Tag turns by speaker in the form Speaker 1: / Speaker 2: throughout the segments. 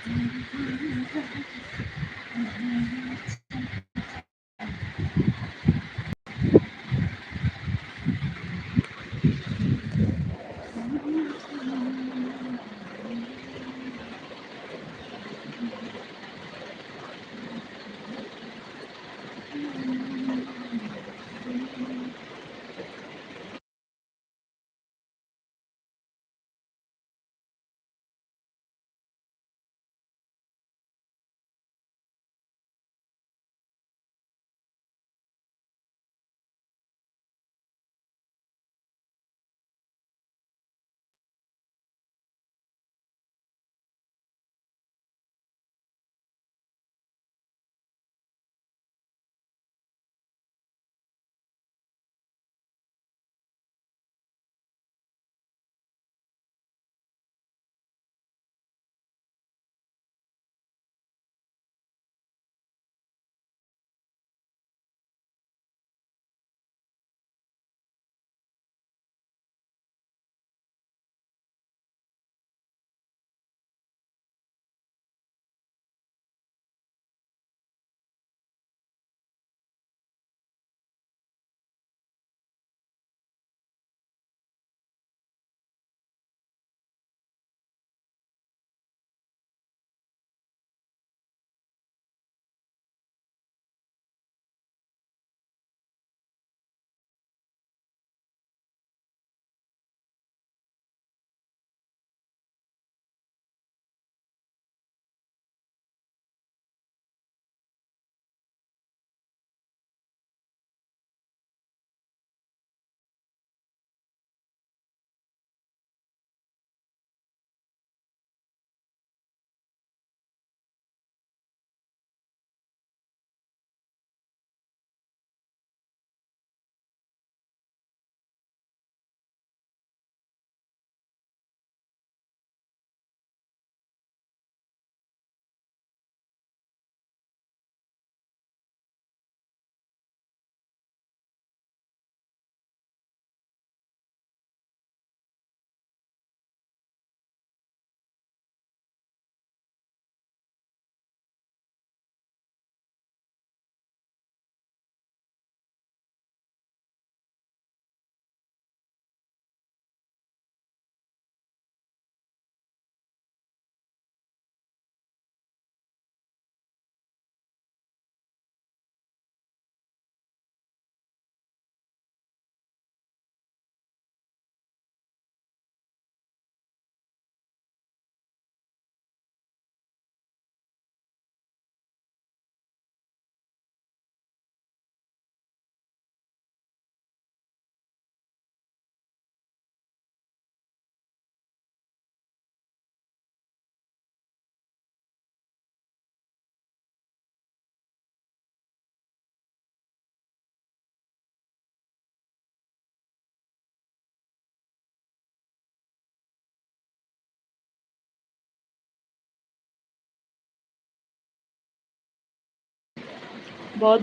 Speaker 1: बहुत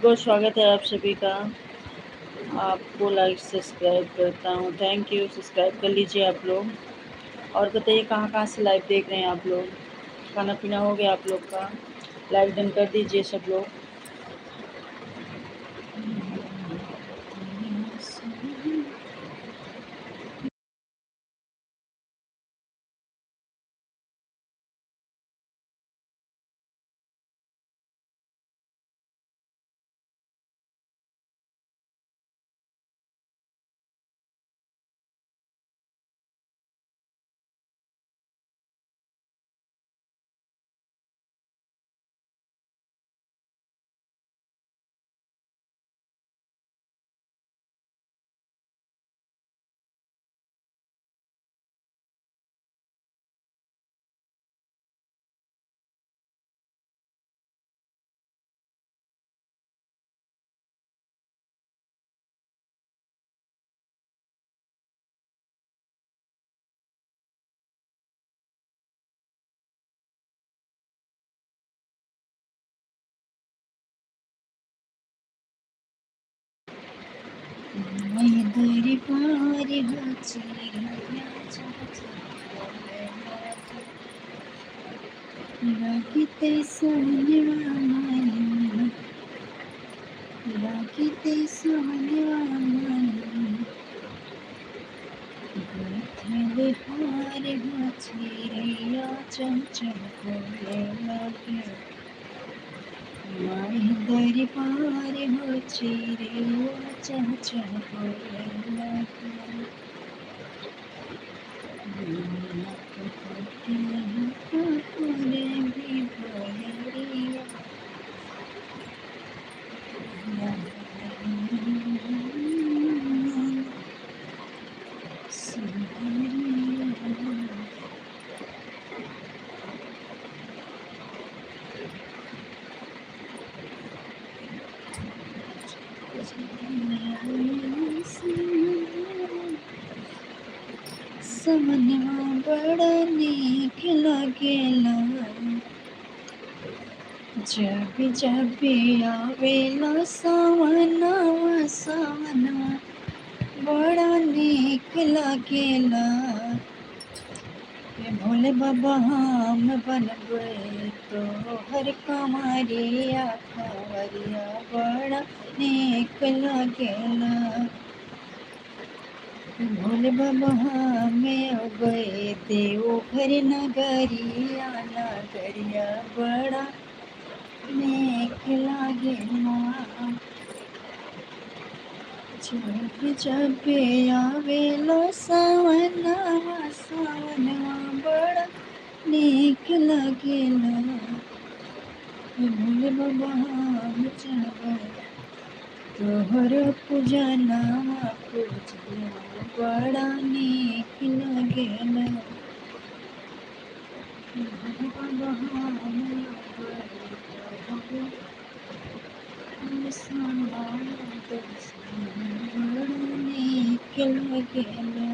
Speaker 1: बहुत स्वागत है आप सभी का। आपको लाइक सब्सक्राइब करता हूँ। थैंक यू, सब्सक्राइब कर लीजिए आप लोग। और बताइए कहाँ कहाँ से लाइव देख रहे हैं आप लोग। खाना पीना हो गया आप लोग का? लाइक डन कर दीजिए सब लोग। लागिते सोहनवा माई, लागिते सोहनवा माई, गुंथले हार हो चिड़ैया चंचल बोले लगे, माही दरबार हो चिड़ैया चंचल बोले लगे। दुनिया को होती है पूरे भी बोरिया, समनवा बड़ा नीक लागेला, जब जब आवेला सावनवा, सावनवा बड़ा नीक लागेला। भोले बाबा हम बनबै तोहर कमरिया, कमरिया बड़ा नीक लागेला। भोले बाबा हमें अबै देवघर नगरिया, नगरिया बड़ा नीक लागेला। जब जब आवेला सावनवा, सावनवा बड़ा नीक लागेला। भोले बाबा हम चढ़बै तोहर पूजनवा, पूजनवा बड़ा नीक लागेला। भोले बाबा हम अबै तोहर दर्शनवा, दर्शनवा बड़ा नीक लागेला।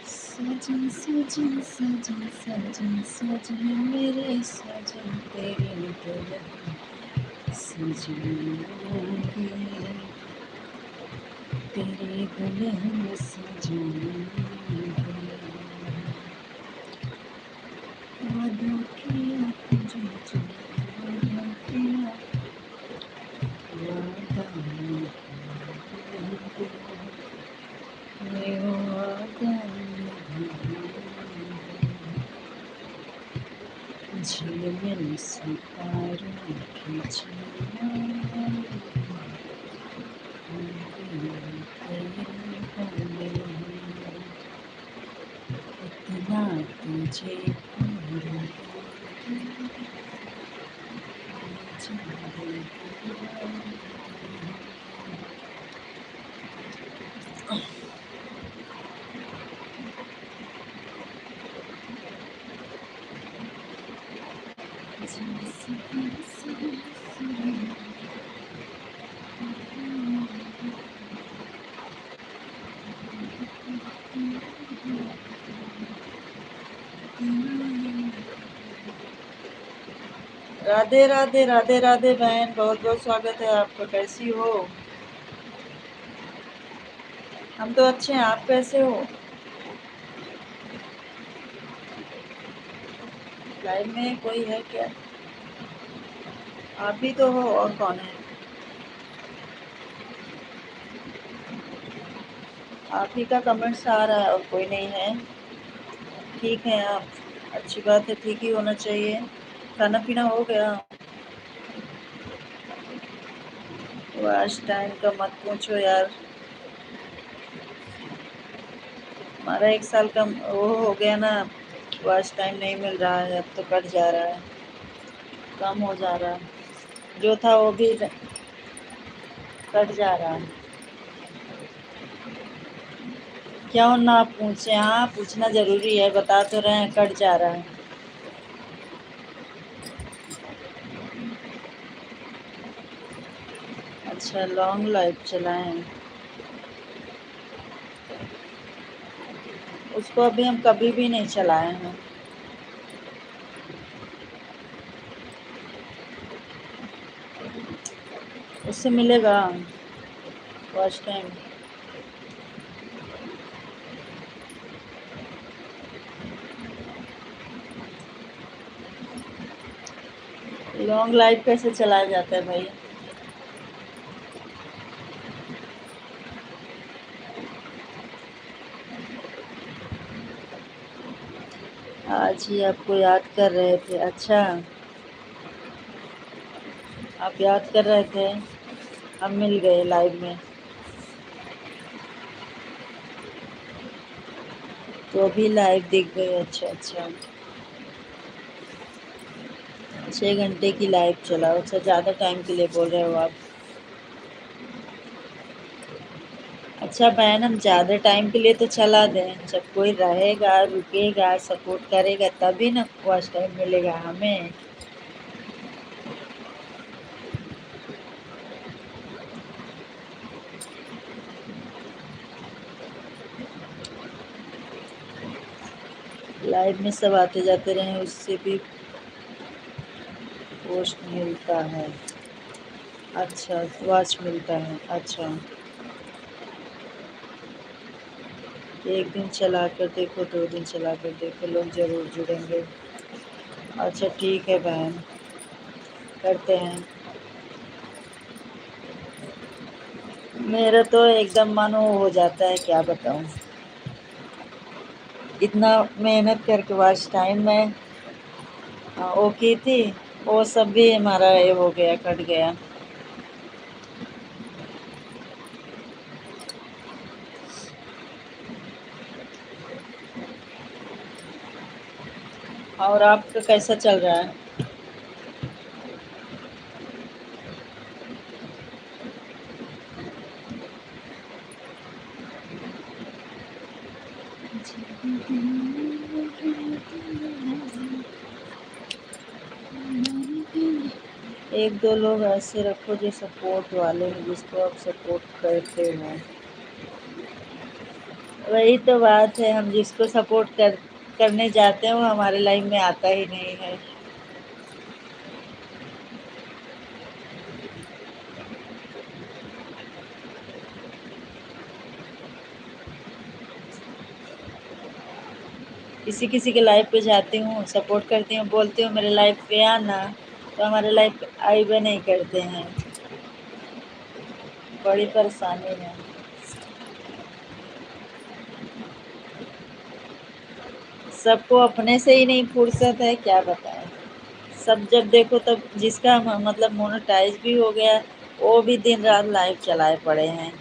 Speaker 1: सजन सजन सजन सजन सजन मेरे सजन तेरे दुल्हन सजन आएंगे, तेरे दुल्हन सजन आएंगे। वादा किया तुझे जो, वादा किया वादा निभाएंगे, ये वादा झिलमिल सितारों की झिलमिल, इतना तुझे प्यार राधे राधे राधे राधे बहन, बहुत बहुत स्वागत है आपका। कैसी हो? हम तो अच्छे हैं, आप कैसे हो? लाइव में कोई है क्या? आप भी तो हो, और कौन है? आप ही का कमेंट्स आ रहा है और कोई नहीं है। ठीक है आप, अच्छी बात है, ठीक ही होना चाहिए। खाना पीना हो गया? तो आज टाइम का मत पूछो यार, हमारा 1 साल का वो हो गया ना, तो आज टाइम नहीं मिल रहा है, अब तो कट जा रहा है, कम हो जा रहा है, जो था वो भी कट जा रहा है। کیوں نہ پوچھیں؟ ہاں پوچھنا ضروری ہے، بتا تو رہے ہیں کٹ جا رہا ہے۔ اچھا لانگ لائف چلائیں، اس کو ابھی ہم کبھی بھی نہیں چلائے ہیں۔ اس سے ملے گا واچ ٹائم؟ لانگ لائف کیسے چلایا جاتا ہے بھائی؟ آج ہی آپ کو یاد کر رہے تھے؟ اچھا آپ یاد کر رہے تھے، ہم مل گئے لائف میں، تو ابھی لائف دکھ گئی۔ اچھا اچھا، 6 گھنٹے کی لائف چلاؤ؟ اچھا زیادہ ٹائم کے لیے بول رہے ہو آپ؟ اچھا بہن ہم زیادہ ٹائم کے لیے تو چلا دیں، جب کوئی رہے گا رکے گا سپورٹ کرے گا تبھی نا واچ ٹائم ملے گا ہمیں۔ لائف میں سب آتے جاتے رہیں، اس سے بھی پوسٹ ملتا ہے؟ اچھا واچ ملتا ہے، اچھا ایک دن چلا کر دیکھو، 2 دن چلا کر دیکھو، لوگ ضرور جڑیں گے۔ اچھا ٹھیک ہے بہن، کرتے ہیں۔ میرا تو ایک دم من وہ ہو جاتا ہے، کیا بتاؤں، اتنا محنت کر کے واچ ٹائم میں وہ کی تھی، وہ سب بھی ہمارا یہ ہو گیا، کٹ گیا۔ اور آپ کا کیسا چل رہا ہے؟ ایک دو لوگ ایسے رکھو جو سپورٹ والے ہیں، جس کو آپ سپورٹ کرتے ہوں۔ وہی تو بات ہے، ہم جس کو سپورٹ کرنے جاتے ہیں وہ ہمارے لائف میں آتا ہی نہیں ہے۔ کسی کسی کے لائف پہ جاتی ہوں، سپورٹ کرتی ہوں، بولتی ہوں میرے لائف پہ آنا، تو ہمارے لائف پہ آئی نہیں کرتے ہیں، بڑی پریشانی ہے۔ سب کو اپنے سے ہی نہیں فرصت ہے، کیا بتائیں۔ سب جب دیکھو تب جس کا مطلب مونوٹائز بھی ہو گیا، وہ بھی دن رات لائف چلائے پڑے ہیں۔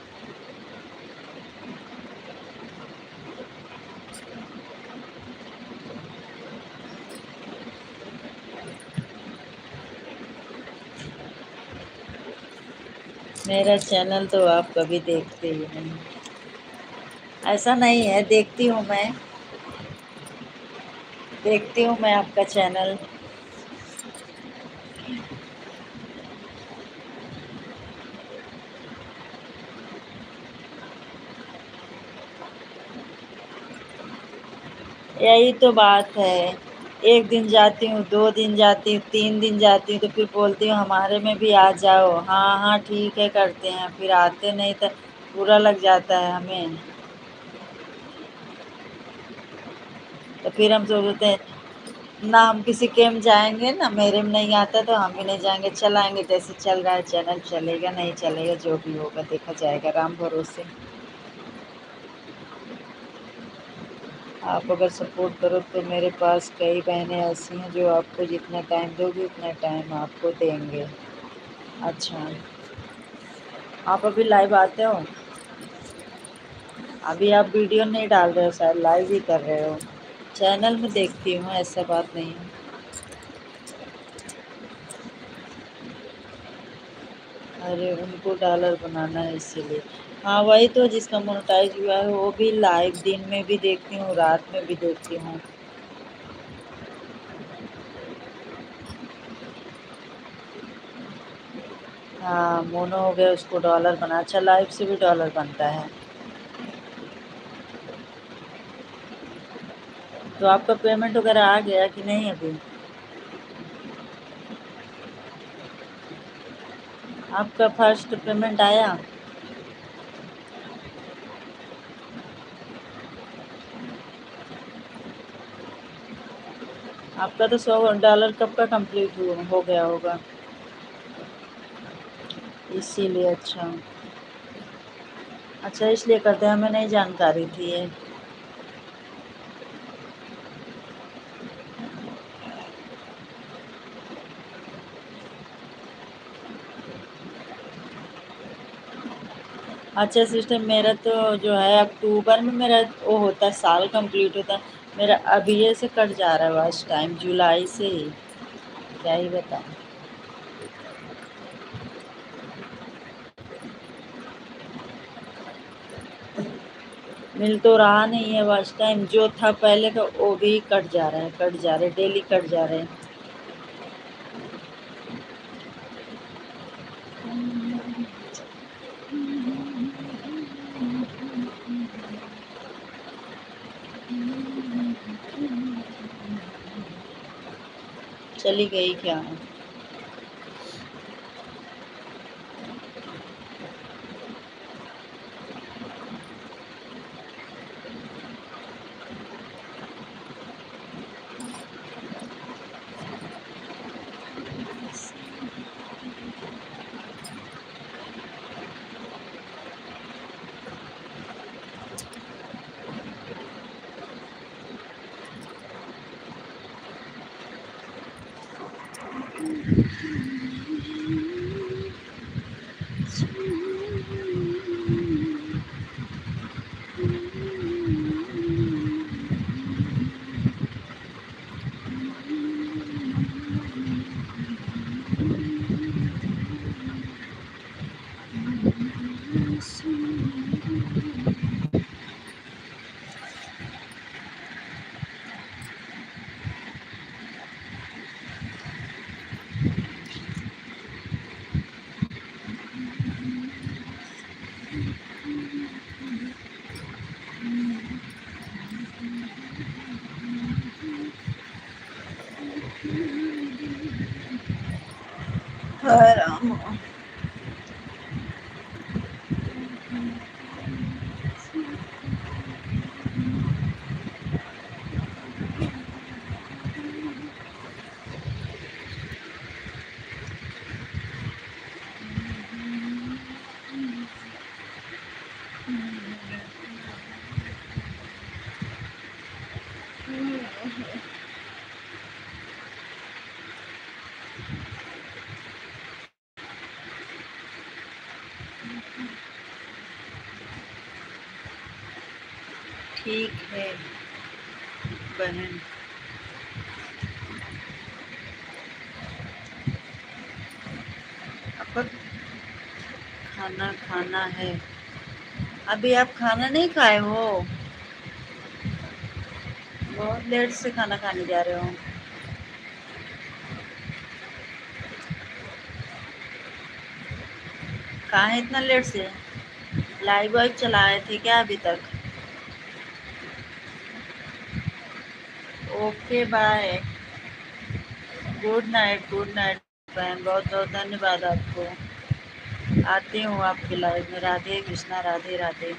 Speaker 1: میرا چینل تو آپ کبھی دیکھتے ہی نہیں۔ ایسا نہیں ہے، دیکھتی ہوں میں، دیکھتی ہوں میں آپ کا چینل۔ یہی تو بات ہے، ایک دن جاتی ہوں، 2 دن جاتی ہوں، 3 دن جاتی ہوں، تو پھر بولتی ہوں ہمارے میں بھی آ جاؤ، ہاں ہاں ٹھیک ہے کرتے ہیں، پھر آتے نہیں تو برا لگ جاتا ہے ہمیں۔ تو پھر ہم سوچتے ہیں نہ ہم کسی کے میں جائیں گے، نہ میرے میں نہیں آتا تو ہم بھی نہیں جائیں گے، چلائیں گے جیسے چل رہا ہے چینل، چلے گا نہیں چلے گا جو بھی ہوگا دیکھا جائے گا، رام بھروسے۔ آپ اگر سپورٹ کرو تو میرے پاس کئی بہنیں ایسی ہیں جو آپ کو جتنا ٹائم دو گی اتنا ٹائم آپ کو دیں گے۔ اچھا آپ ابھی لائیو آتے ہو؟ ابھی آپ ویڈیو نہیں ڈال رہے ہو شاید، لائیو ہی کر رہے ہو؟ چینل میں دیکھتی ہوں، ایسا بات نہیں ہے۔ ارے ان کو ڈالر بنانا ہے اسی لیے۔ ہاں وہی تو، جس کا مونوٹائز ہوا ہے وہ بھی لائیو دن میں بھی دیکھتی ہوں، رات میں بھی دیکھتی ہوں۔ ہاں مونو ہو گیا، اس کو ڈالر بنا، اچھا لائف سے بھی ڈالر بنتا ہے۔ تو آپ کا پیمنٹ وغیرہ آ گیا کہ نہیں ابھی؟ آپ کا فرسٹ پیمنٹ آیا؟ آپ کا تو $100 کب کا کمپلیٹ ہو گیا ہوگا؟ اسی لیے اچھا اچھا اس لیے کرتے ہیں، ہمیں نہیں جانکاری تھی یہ۔ اچھا سسٹر، میرا تو جو ہے اکتوبر میں میرا وہ ہوتا ہے، سال کمپلیٹ ہوتا ہے میرا، ابھی یہ سے کٹ جا رہا ہے بس ٹائم، جولائی سے ہی، کیا ہی بتائیں۔ مل تو رہا نہیں ہے بس ٹائم، جو تھا پہلے کا وہ بھی کٹ جا رہا ہے، کٹ جا رہے ڈیلی کٹ جا رہے ہیں۔ چلی گئی کیا؟ حرام۔ ٹھیک ہے بہن۔ اب کھانا کھانا ہے۔ ابھی آپ کھانا نہیں کھائے ہو؟ بہت لیٹ سے کھانا کھانے جا رہے ہو۔ کہاں ہے اتنا لیٹ سے؟ لائٹ وائٹ چلائے تھے کیا ابھی تک؟ Okay bye, good night, good night بہن، بہت بہت دھنیہ واد آپ کو۔ آتی ہوں آپ کی لائف میں، رادھے کرشنا، رادھے رادھے۔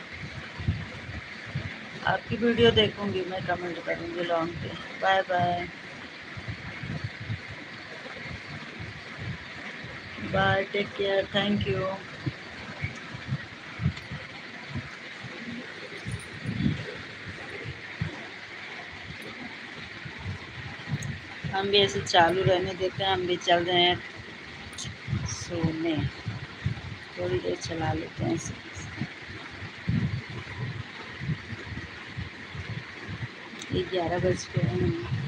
Speaker 1: آپ کی ویڈیو دیکھوں گی میں، کمنٹ کروں گی لانگ پہ۔ Bye bye bye, take care, thank you. ہم بھی ایسے چالو رہنے دیتے ہیں، ہم بھی چل رہے ہیں سونے، تھوڑی دیر چلا لیتے ہیں ایسے۔ یہ 11 بج گئے ہیں۔